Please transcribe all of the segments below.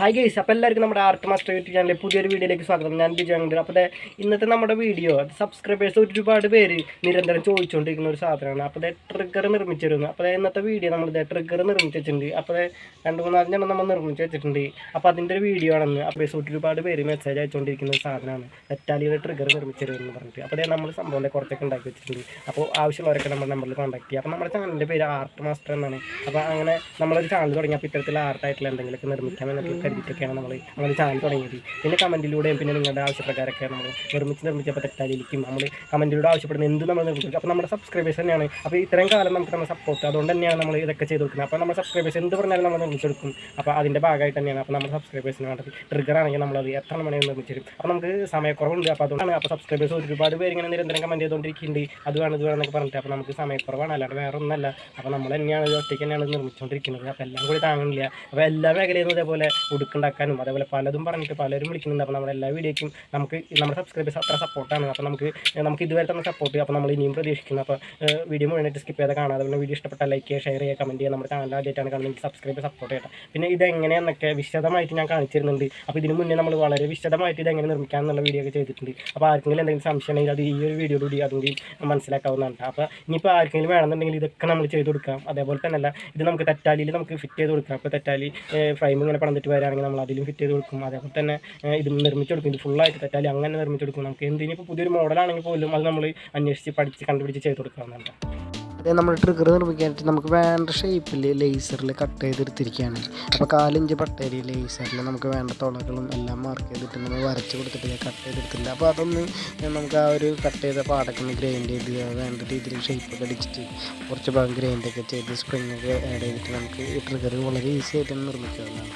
Hi guys, അപ്പോൾ എല്ലാവർക്കും നമ്മുടെ ആർട്ട് മാസ്റ്റർ യൂട്യൂബ് ചാനലിലെ പുതിയൊരു വീഡിയോയിലേക്ക് സ്വാഗതം. ഞാൻ വിജയ്. അപ്പോൾ ഇന്നത്തെ നമ്മുടെ വീഡിയോ സബ്സ്ക്രൈബേഴ്സ് ഒരുപാട് പേര് നിരന്തരം ചോദിച്ചുകൊണ്ടിരിക്കുന്ന ഒരു സാധനമാണ്. അപ്പോൾ ട്രിഗർ നിർമ്മിച്ചു തരുന്നു. അപ്പോൾ ഇന്നത്തെ വീഡിയോ നമ്മൾ ട്രിഗർ നിർമ്മിച്ച് വെച്ചിട്ടുണ്ട്. അപ്പോൾ 2-3 എണ്ണം നമ്മൾ നിർമ്മിച്ച് വെച്ചിട്ടുണ്ട്. അപ്പോൾ അതിൻ്റെ ഒരു വീഡിയോ ആണെന്ന്. അപ്പോൾ ഒരുപാട് പേര് മെസ്സേജ് അയച്ചുകൊണ്ടിരിക്കുന്ന ഒരു സാധനമാണ് തെറ്റാലിയുടെ ട്രിഗർ നിർമ്മിച്ച് തരുമെന്ന് പറഞ്ഞിട്ട്. അപ്പോൾ നമ്മൾ സംഭവം കുറച്ചൊക്കെ ഉണ്ടാക്കി വെച്ചിട്ടുണ്ട്. അപ്പോൾ ആവശ്യമുള്ളവരൊക്കെ നമ്മുടെ നമ്പറിൽ കോൺടാക്ട് ചെയ്യുക. അപ്പോൾ നമ്മുടെ ചാനലിൻ്റെ പേര് ആർട്ട് മാസ്റ്റർ എന്നാണ്. അപ്പോൾ അങ്ങനെ നമ്മളൊരു ചാനൽ തുടങ്ങിയപ്പോൾ ഇത്തരത്തിൽ ആർട്ടായിട്ടുള്ള എന്തെങ്കിലുമൊക്കെ നിർമ്മിക്കാമെന്നൊക്കെ കരുതിയിട്ടൊക്കെയാണ് നമ്മൾ ചാനൽ തുടങ്ങിയത്. പിന്നെ കമൻറ്റിലൂടെയും പിന്നെ നിങ്ങളുടെ ആവശ്യപ്രകാരമൊക്കെ നമ്മൾ നിർമ്മിച്ചപ്പോൾ തെറ്റാലിരിക്കും. നമ്മൾ കമൻറ്റിലൂടെ ആവശ്യപ്പെടുന്ന എന്ത് നമ്മൾ നിർമ്മിക്കും. അപ്പോൾ നമ്മുടെ സബ്സ്ക്രൈബേഴ്സ് തന്നെയാണ്. അപ്പോൾ ഇത്രയും കാലം നമുക്ക് നമ്മൾ സപ്പോർട്ട്, അതുകൊണ്ട് തന്നെയാണ് നമ്മൾ ഇതൊക്കെ ചെയ്ത് കൊടുക്കുന്നത്. അപ്പോൾ നമ്മുടെ സബ്സ്ക്രൈബേഴ്സ് എന്ത് പറഞ്ഞാലും നമ്മൾ നിർമ്മിച്ചെടുക്കും. അപ്പോൾ അതിൻ്റെ ഭാഗമായിട്ട് തന്നെയാണ്. അപ്പോൾ നമ്മുടെ സബ്സ്ക്രൈബേഴ്സിന് വേണ്ടത് ട്രിഗർ ആണെങ്കിൽ നമ്മളത് എത്ര മണിയും നിർമ്മിച്ചു തരും. അപ്പോൾ നമുക്ക് സമയക്കുറവുണ്ട്. അപ്പോൾ അതുകൊണ്ടാണ്. അപ്പോൾ സബ്സ്ക്രൈബേഴ്സ് ഒരുപാട് പേര് ഇങ്ങനെ നിരന്തരം കമൻറ്റ് ചെയ്തുകൊണ്ടിരിക്കുന്നുണ്ട്. അത് വേണമെന്നൊക്കെ പറഞ്ഞിട്ട്. അപ്പോൾ നമുക്ക് സമയക്കുറവാണ്, അല്ലാണ്ട് വേറെ ഒന്നല്ല. അപ്പോൾ നമ്മൾ തന്നെയാണ് ഒറ്റയ്ക്ക് തന്നെയാണ് നിർമ്മിച്ചുകൊണ്ടിരിക്കുന്നത്. അപ്പോൾ എല്ലാം കൂടി താങ്ങില്ല. അപ്പോൾ എല്ലാ മേഖലയിലും ഇതേപോലെ ഉടുക്കുണ്ടാക്കാനും അതേപോലെ പലതും പറഞ്ഞിട്ട് പലരും വിളിക്കുന്നുണ്ട്. അപ്പോൾ നമ്മുടെ എല്ലാ വീഡിയോയ്ക്കും നമുക്ക് നമ്മുടെ സബ്സ്ക്രൈബേഴ്സ് അത്ര സപ്പോർട്ടാണ്. അപ്പോൾ നമുക്ക് ഇതുവരെ തന്നെ സപ്പോർട്ട് ചെയ്യും. അപ്പോൾ നമ്മൾ ഇനിയും പ്രതീക്ഷിക്കുന്നു. അപ്പോൾ വീഡിയോ മുഴുവനായിട്ട് സ്കിപ്പ് ചെയ്ത് കാണാതെ പിന്നെ വീഡിയോ ഇഷ്ടപ്പെട്ടാൽ ലൈക്ക് ചെയ്യുക, ഷെയർ ചെയ്യുക, കമൻറ്റ് ചെയ്യുക. നമ്മുടെ ചാനൽ ആദ്യമായിട്ടാണ് കാണുന്നത്, സബ്സ്ക്രൈബ് സപ്പോർട്ട് ചെയ്യട്ടെ. പിന്നെ ഇതെങ്ങനെയെന്നൊക്കെ വിശദമായിട്ട് ഞാൻ കാണിച്ചിരുന്നുണ്ട്. അപ്പോൾ ഇതിന് മുന്നേ നമ്മൾ വളരെ വിശദമായിട്ട് ഇതെങ്ങനെ നിർമ്മിക്കാമെന്നുള്ള വീഡിയോ ഒക്കെ ചെയ്തിട്ടുണ്ട്. അപ്പോൾ ആർക്കെങ്കിലും എന്തെങ്കിലും സംശയം ഉണ്ടെങ്കിൽ അത് ഈ ഒരു വീഡിയോയിലൂടെ അതെങ്കിൽ മനസ്സിലാക്കാവുന്നതാണ്. അപ്പോൾ ഇനിയിപ്പോൾ ആർക്കെങ്കിലും വേണമെന്നുണ്ടെങ്കിൽ ഇതൊക്കെ നമ്മൾ ചെയ്ത് കൊടുക്കാം. അതേപോലെ തന്നെയല്ല, ഇത് നമുക്ക് തെറ്റാലിയിൽ നമുക്ക് ഫിറ്റ് ചെയ്ത് കൊടുക്കാം. അപ്പോൾ തെറ്റാലി ഫ്രെയിം ഇങ്ങനെ പണിതിട്ട് വരികയാണെങ്കിൽ നമ്മൾ അതിലും ഫിറ്റ് ചെയ്ത് കൊടുക്കും. അതേപോലെ തന്നെ ഇത് നിർമ്മിച്ച് കൊടുക്കും. ഇത് ഫുള്ളായിട്ട് തെറ്റാലി അങ്ങനെ നിർമ്മിച്ച് കൊടുക്കും. നമുക്ക് എന്തിനിപ്പോൾ പുതിയൊരു മോഡലാണെങ്കിൽ പോലും അത് നമ്മൾ അന്വേഷിച്ച് പഠിച്ച് കണ്ടുപിടിച്ച് ചെയ്ത് കൊടുക്കാവുന്നതാണ്. അതേ നമ്മൾ ട്രിഗർ നിർമ്മിക്കാനായിട്ട് നമുക്ക് വേണ്ട ഷേപ്പിൽ ലേസറിൽ കട്ട് ചെയ്തെടുത്തിരിക്കുകയാണ്. അപ്പോൾ 4 പട്ടേരി ലേസറിൽ നമുക്ക് വേണ്ട തുളകളും എല്ലാം മാർക്ക് ചെയ്തിട്ട് നമ്മൾ വരച്ച് കൊടുത്തിട്ട് കട്ട് ചെയ്തെടുത്തിട്ടുണ്ട്. അപ്പോൾ അതൊന്ന് നമുക്ക് ആ ഒരു കട്ട് ചെയ്ത പാടൊക്കെ ഒന്ന് ഗ്രൈൻഡ് ചെയ്ത് വേണ്ട രീതിയിൽ ഷേപ്പൊക്കെ അടിച്ചിട്ട് കുറച്ച് ഭാഗം ഗ്രൈൻഡൊക്കെ ചെയ്ത് സ്പ്രിങ്ങൊക്കെ ആഡ് ചെയ്തിട്ട് നമുക്ക് ഈ ട്രിഗർ വളരെ ഈസി ആയിട്ട് നിർമ്മിക്കാവുന്നതാണ്.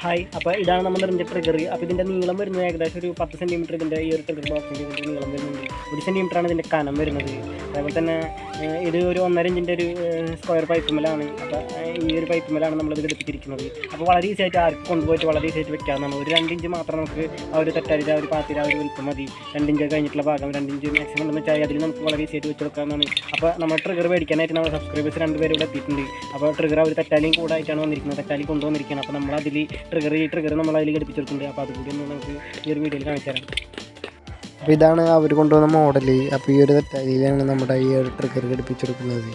ഹായ്, അപ്പോൾ ഇതാണ് നമ്മൾ നിർമ്മിച്ച ട്രിഗർ. അപ്പോൾ ഇതിൻ്റെ നീളം വരുന്നത് ഏകദേശം ഒരു 10 സെൻറ്റിമീറ്റർ. ഇതിൻ്റെ ഈ ഒരു ട്രിഗർ ബോക്സിൻ്റെ ഇതിൻ്റെ നീളം വരുന്നുണ്ട്. 1 സെൻറ്റിമീറ്ററാണ് ഇതിൻ്റെ കനം വരുന്നത്. അതേപോലെ തന്നെ ഇത് ഒരു 1.5 ഇഞ്ചിൻ്റെ ഒരു സ്ക്വയർ പൈപ്പുമലാണ്. അപ്പോൾ ഈ ഒരു പൈപ്പുമലാണ് നമ്മളിത് ഘടിപ്പിച്ചിരിക്കുന്നത്. അപ്പോൾ വളരെ ഈസി ആയിട്ട് ആർക്ക് കൊണ്ടുപോയിട്ട് വളരെ ഈസി ആയിട്ട് വെക്കാവുന്നതാണ്. ഒരു 2 ഇഞ്ച് മാത്രം നമുക്ക് ആ ഒരു തെറ്റാരിൻ്റെ ഒരു പാത്തിര ഒരു വലുപ്പം മതി. 2 ഇഞ്ച് കഴിഞ്ഞിട്ടുള്ള ഭാഗം 2 ഇഞ്ച് മാക്സിമം എന്ന് വെച്ചാൽ അതിൽ നമുക്ക് വളരെ ഈസി ആയിട്ട് വെച്ച് കൊടുക്കാവുന്നതാണ്. അപ്പോൾ നമ്മൾ ട്രിഗർ മേടിക്കാനായിട്ട് നമ്മൾ സബ്സ്ക്രൈബേഴ്സ് 2 പേര് ഇവിടെ എത്തിയിട്ടുണ്ട്. അപ്പോൾ ട്രിഗർ ഒരു തെറ്റാലിയും കൂടെ ആയിട്ടാണ് വന്നിരിക്കുന്നത്. തെറ്റാലി കൊണ്ടുവന്നിരിക്കുകയാണ്. അപ്പോൾ നമ്മളതിൽ ട്രിഗർ നമ്മൾ അതിൽ ഘടിപ്പിച്ചെടുക്കുന്നുണ്ട്. അപ്പോൾ അതുകൂടി ഒന്ന് നമുക്ക് ഈ ഒരു വീഡിയോയിൽ കാണിച്ചു തരാം. അപ്പോൾ ഇതാണ് അവർ കൊണ്ടുവന്ന മോഡൽ. അപ്പോൾ ഈ ഒരു തെറ്റാലിയിലാണ് നമ്മുടെ ഈ ഒരു ട്രിഗർ ഘടിപ്പിച്ചെടുക്കുന്നത്.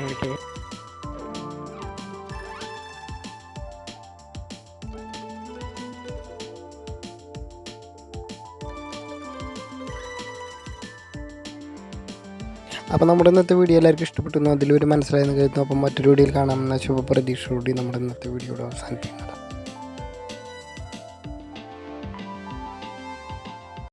Okay. അപ്പോൾ നമ്മുടെ ഇന്നത്തെ വീഡിയോ എല്ലാവർക്കും ഇഷ്ടപ്പെട്ടു. അതിലൊരു മനസ്സിലായെന്ന് കരുതുന്നു. അപ്പം മറ്റൊരു വീഡിയോയിൽ കാണാമെന്ന ശുഭപ്രതീക്ഷയോടെ നമ്മുടെ ഇന്നത്തെ വീഡിയോയുടെ അവസാനിപ്പിക്കുന്നത്.